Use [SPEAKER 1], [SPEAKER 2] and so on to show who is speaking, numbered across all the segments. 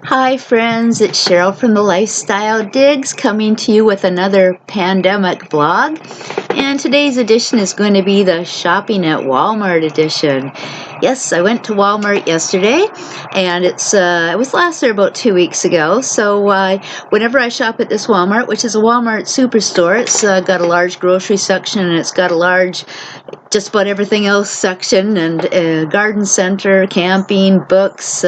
[SPEAKER 1] Hi friends, it's Cheryl from the Lifestyle Digs coming to you with another pandemic blog. And today's edition is going to be the Shopping at Walmart edition. Yes, I went to Walmart yesterday, and it was last there about 2 weeks ago. So whenever I shop at this Walmart, which is a Walmart superstore, it's got a large grocery section and it's got a large just about everything else section, and garden center, camping, books,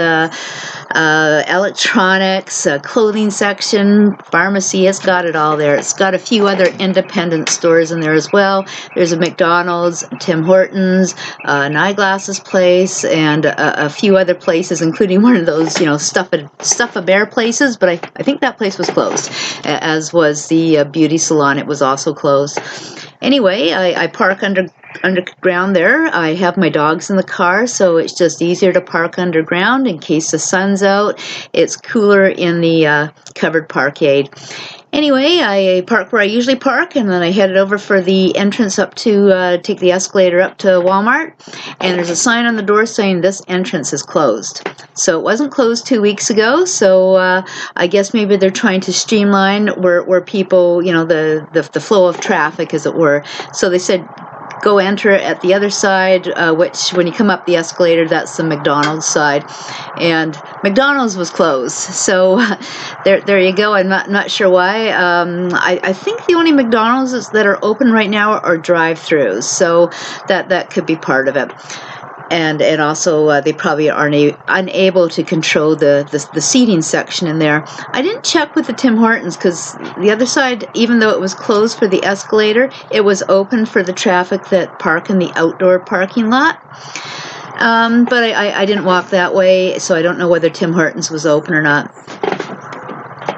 [SPEAKER 1] electronics, clothing section, pharmacy. It's got it all there. It's got a few other independent stores in there as well. There's a McDonald's, Tim Hortons, an eyeglasses place, and a few other places, including one of those, stuff a bear places. But I think that place was closed, as was the beauty salon. It was also closed. Anyway, I park underground there. I have my dogs in the car, so it's just easier to park underground in case the sun's out. It's cooler in the covered parkade. Anyway, I park where I usually park, and then I headed over for the entrance up to take the escalator up to Walmart. And there's a sign on the door saying this entrance is closed. So it wasn't closed 2 weeks ago. So I guess maybe they're trying to streamline where people, the flow of traffic, as it were. So they said, go enter at the other side, which when you come up the escalator, that's the McDonald's side, and McDonald's was closed. So there you go. I'm not sure why. I think the only McDonald's that are open right now are drive-throughs, so that could be part of it. And also they probably are unable to control the seating section in there. I didn't check with the Tim Hortons because the other side, even though it was closed for the escalator, it was open for the traffic that park in the outdoor parking lot. But I didn't walk that way, so I don't know whether Tim Hortons was open or not.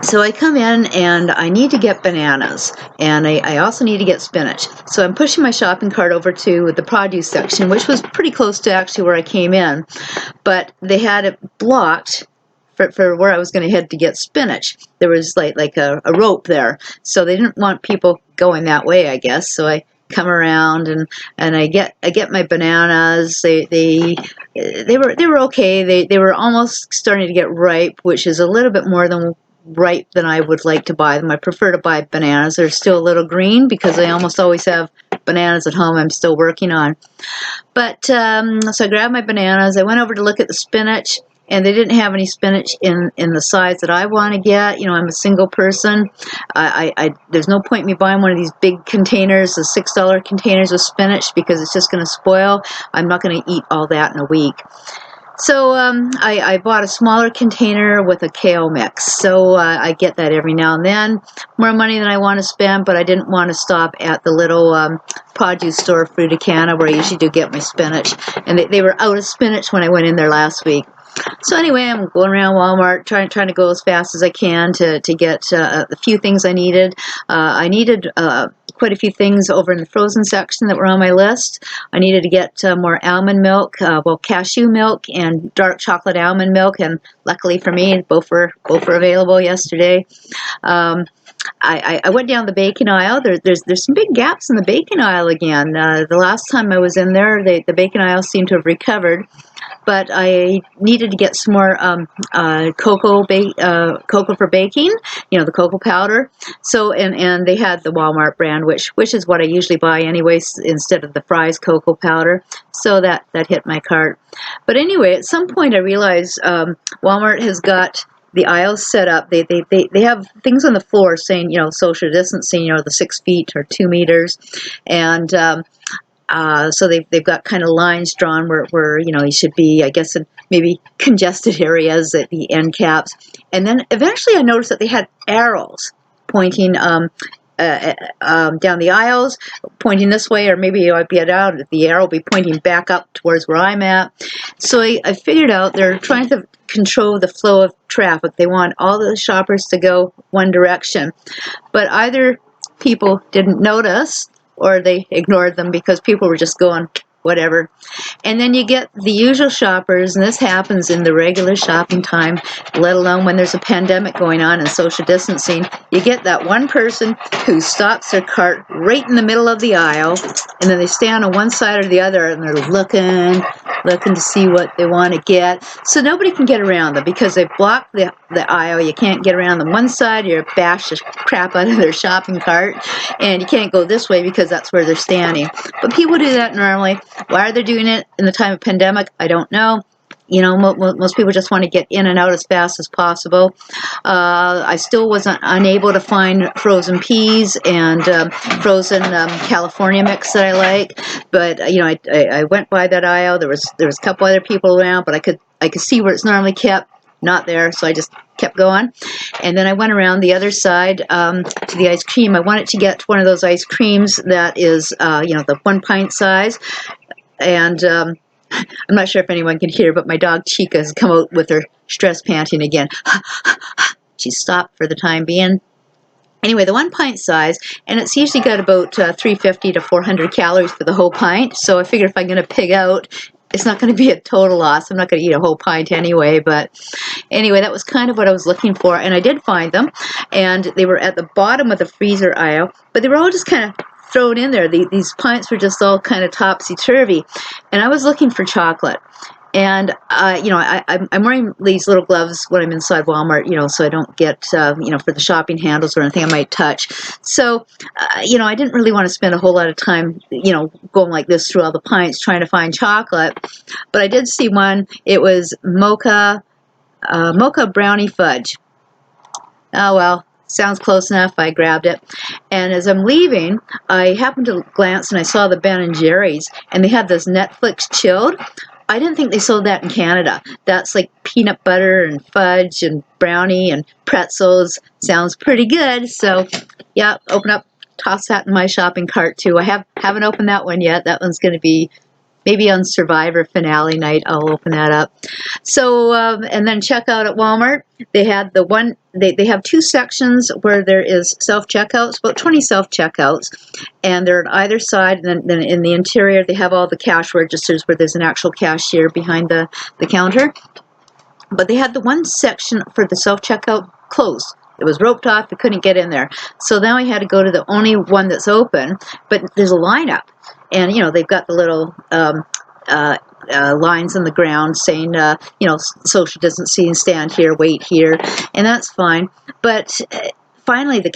[SPEAKER 1] So I come in and I need to get bananas, and I also need to get spinach. So I'm pushing my shopping cart over to the produce section, which was pretty close to actually where I came in, but they had it blocked for where I was going to head to get spinach. There was like a rope there, so they didn't want people going that way, I guess. So I come around and I get my bananas. They were okay. They were almost starting to get ripe, which is a little bit more than ripe than I would like to buy them. I prefer to buy bananas. They're still a little green because I almost always have bananas at home I'm still working on. But so I grabbed my bananas. I went over to look at the spinach, and they didn't have any spinach in the size that I want to get. I'm a single person. There's no point in me buying one of these big containers, the $6 containers of spinach, because it's just going to spoil. I'm not going to eat all that in a week. So I bought a smaller container with a kale mix. So I get that every now and then. More money than I want to spend, but I didn't want to stop at the little produce store, Fruticana, where I usually do get my spinach. And they were out of spinach when I went in there last week. So anyway, I'm going around Walmart, trying to go as fast as I can to get a few things I needed. I needed quite a few things over in the frozen section that were on my list. I needed to get more almond milk, cashew milk and dark chocolate almond milk, and luckily for me, both were available yesterday. I went down the bacon aisle. There's some big gaps in the bacon aisle again. The last time I was in there, the bacon aisle seemed to have recovered, but I needed to get some more cocoa for baking, the cocoa powder. So and they had the Walmart brand, which is what I usually buy anyway, instead of the Fry's cocoa powder. So that hit my cart. But anyway, at some point I realized Walmart has got the aisles set up. They have things on the floor saying, social distancing, the 6 feet or 2 meters, and so they've got kind of lines drawn where you should be, I guess, in maybe congested areas at the end caps. And then eventually I noticed that they had arrows pointing down the aisles, pointing this way, or maybe I'd be out. The arrow will be pointing back up towards where I'm at. So I figured out they're trying to control the flow of traffic. They want all the shoppers to go one direction, but either people didn't notice or they ignored them because people were just going whatever. And then you get the usual shoppers, and this happens in the regular shopping time, let alone when there's a pandemic going on and social distancing. You get that one person who stops their cart right in the middle of the aisle, and then they stand on one side or the other, and they're looking to see what they want to get. So nobody can get around them because they've blocked the aisle. You can't get around them one side, you're bash the crap out of their shopping cart, and you can't go this way because that's where they're standing. But people do that normally. Why are they doing it in the time of pandemic? I don't know. You know, most people just want to get in and out as fast as possible. I still wasn't unable to find frozen peas and frozen California mix that I like. But you know, I went by that aisle. There was a couple other people around, but I could see where it's normally kept. Not there, so I just kept going. And then I went around the other side to the ice cream. I wanted to get one of those ice creams that is, you know, the 1 pint size. And I'm not sure if anyone can hear, but my dog Chica has come out with her stress panting again. She stopped for the time being. Anyway, the 1 pint size, and it's usually got about 350 to 400 calories for the whole pint. So I figured if I'm going to pig out, it's not going to be a total loss. I'm not going to eat a whole pint anyway. But anyway, that was kind of what I was looking for, and I did find them. And they were at the bottom of the freezer aisle, but they were all just kind of thrown in there. These pints were just all kind of topsy-turvy. And I was looking for chocolate. And, you know, I'm wearing these little gloves when I'm inside Walmart, you know, so I don't get, you know, for the shopping handles or anything I might touch. So, you know, I didn't really want to spend a whole lot of time, you know, going like this through all the pints trying to find chocolate. But I did see one. It was mocha brownie fudge. Oh, well. Sounds close enough. I grabbed it. And as I'm leaving, I happened to glance and I saw the Ben & Jerry's, and they had this Netflix chilled. I didn't think they sold that in Canada. That's like peanut butter and fudge and brownie and pretzels. Sounds pretty good. So, yeah, open up, toss that in my shopping cart too. I haven't opened that one yet. That one's going to be maybe on Survivor finale night. I'll open that up. So, and then check out at Walmart. They had the one, they have two sections where there is self-checkouts, about 20 self-checkouts, and they're on either side. And then in the interior, they have all the cash registers where there's an actual cashier behind the counter. But they had the one section for the self-checkout closed. It was roped off. We couldn't get in there. So now I had to go to the only one that's open, but there's a lineup. And, you know, they've got the little lines in the ground saying, you know, social distancing, stand here, wait here, and that's fine. But finally, the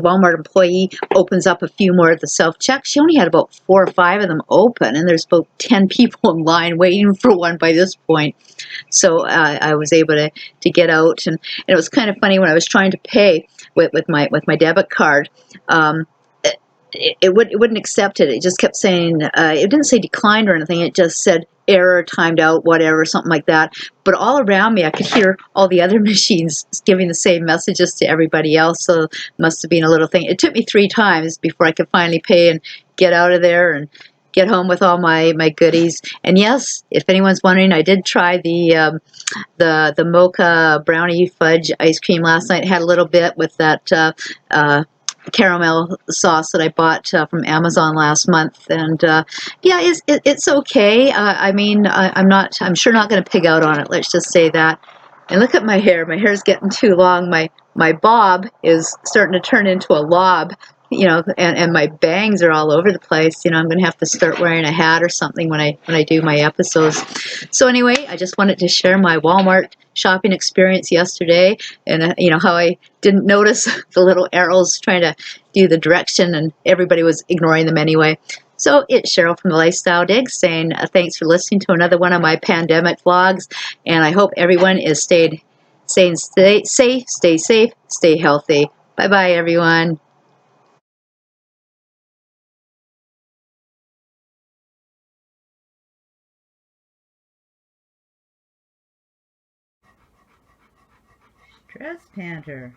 [SPEAKER 1] Walmart employee opens up a few more of the self-check. She only had about 4 or 5 of them open, and there's about 10 people in line waiting for one by this point. So I was able to get out, and it was kind of funny when I was trying to pay with my debit card. It wouldn't accept it. It just kept saying, it didn't say declined or anything. It just said error, timed out, whatever, something like that. But all around me, I could hear all the other machines giving the same messages to everybody else. So it must have been a little thing. It took me 3 times before I could finally pay and get out of there and get home with all my goodies. And yes, if anyone's wondering, I did try the mocha brownie fudge ice cream last night. It had a little bit with that caramel sauce that I bought from Amazon last month, and yeah, it's okay. I mean, I'm sure not going to pig out on it. Let's just say that. And look at my hair. My hair's getting too long. My bob is starting to turn into a lob. You know, and my bangs are all over the place. You know, I'm going to have to start wearing a hat or something when I do my episodes. So anyway, I just wanted to share my Walmart shopping experience yesterday, and you know how I didn't notice the little arrows trying to do the direction, and everybody was ignoring them anyway. So it's Cheryl from the Lifestyle Dig saying thanks for listening to another one of my pandemic vlogs, and I hope everyone is stay safe, stay healthy. Bye bye, everyone. Dress Panther.